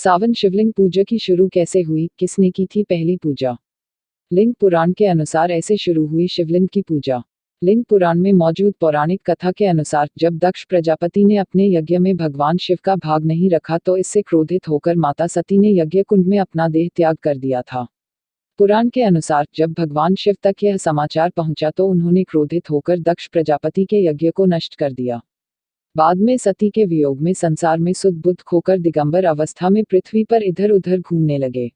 सावन शिवलिंग पूजा की शुरू कैसे हुई, किसने की थी पहली पूजा? लिंग पुराण के अनुसार ऐसे शुरू हुई शिवलिंग की पूजा। लिंग पुराण में मौजूद पौराणिक कथा के अनुसार जब दक्ष प्रजापति ने अपने यज्ञ में भगवान शिव का भाग नहीं रखा तो इससे क्रोधित होकर माता सती ने यज्ञ कुंड में अपना देह त्याग कर दिया था। पुराण के अनुसार जब भगवान शिव तक यह समाचार पहुंचा तो उन्होंने क्रोधित होकर दक्ष प्रजापति के यज्ञ को नष्ट कर दिया। बाद में सती के वियोग में संसार में सुध बुध खोकर दिगंबर अवस्था में पृथ्वी पर इधर उधर घूमने लगे।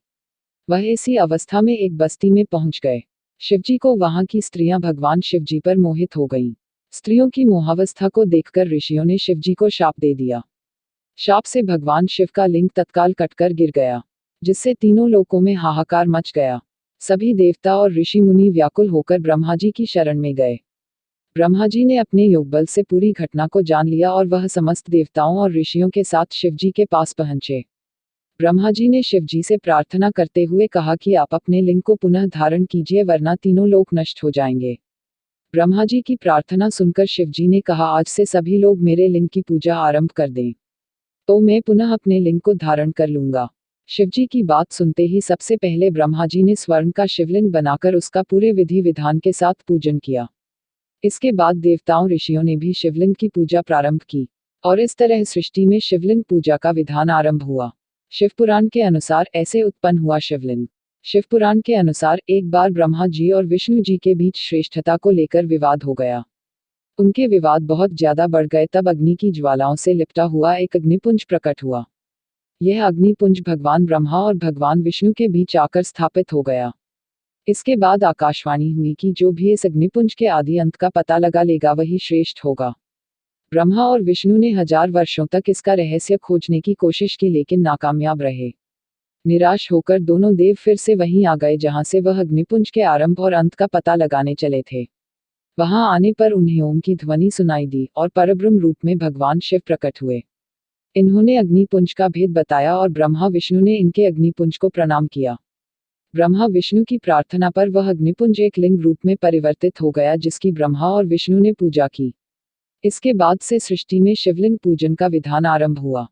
वह इसी अवस्था में एक बस्ती में पहुंच गए। शिवजी को वहां की स्त्रियां भगवान शिवजी पर मोहित हो गईं। स्त्रियों की मोहावस्था को देखकर ऋषियों ने शिवजी को शाप दे दिया। शाप से भगवान शिव का लिंग तत्काल कटकर गिर गया, जिससे तीनों लोकों में हाहाकार मच गया। सभी देवता और ऋषि मुनि व्याकुल होकर ब्रह्मा जी की शरण में गए। ब्रह्मा जी ने अपने योगबल से पूरी घटना को जान लिया और वह समस्त देवताओं और ऋषियों के साथ शिवजी के पास पहुंचे। ब्रह्मा जी ने शिवजी से प्रार्थना करते हुए कहा कि आप अपने लिंग को पुनः धारण कीजिए वरना तीनों लोक नष्ट हो जाएंगे। ब्रह्मा जी की प्रार्थना सुनकर शिवजी ने कहा, आज से सभी लोग मेरे लिंग की पूजा आरंभ कर दें, तो मैं पुनः अपने लिंग को धारण कर लूंगा। शिवजी की बात सुनते ही सबसे पहले ब्रह्मा जी ने स्वर्ण का शिवलिंग बनाकर उसका पूरे विधि विधान के साथ पूजन किया। इसके बाद देवताओं ऋषियों ने भी शिवलिंग की पूजा प्रारंभ की और इस तरह सृष्टि में शिवलिंग पूजा का विधान आरंभ हुआ। शिवपुराण के अनुसार ऐसे उत्पन्न हुआ शिवलिंग। शिवपुराण के अनुसार एक बार ब्रह्मा जी और विष्णु जी के बीच श्रेष्ठता को लेकर विवाद हो गया। उनके विवाद बहुत ज्यादा बढ़ गए तब अग्नि की ज्वालाओं से लिपटा हुआ एक अग्निपुंज प्रकट हुआ। यह अग्निपुंज भगवान ब्रह्मा और भगवान विष्णु के बीच आकर स्थापित हो गया। इसके बाद आकाशवाणी हुई कि जो भी इस अग्निपुंज के आदि अंत का पता लगा लेगा वही श्रेष्ठ होगा। ब्रह्मा और विष्णु ने 1000 वर्षों तक इसका रहस्य खोजने की कोशिश की लेकिन नाकामयाब रहे। निराश होकर दोनों देव फिर से वहीं आ गए जहां से वह अग्निपुंज के आरंभ और अंत का पता लगाने चले थे। वहां आने पर उन्हें ओम की ध्वनि सुनाई दी और परब्रह्म रूप में भगवान शिव प्रकट हुए। इन्होंने अग्निपुंज का भेद बताया और ब्रह्मा विष्णु ने इनके अग्निपुंज को प्रणाम किया। ब्रह्मा विष्णु की प्रार्थना पर वह अग्निपुंज एक लिंग रूप में परिवर्तित हो गया जिसकी ब्रह्मा और विष्णु ने पूजा की। इसके बाद से सृष्टि में शिवलिंग पूजन का विधान आरंभ हुआ।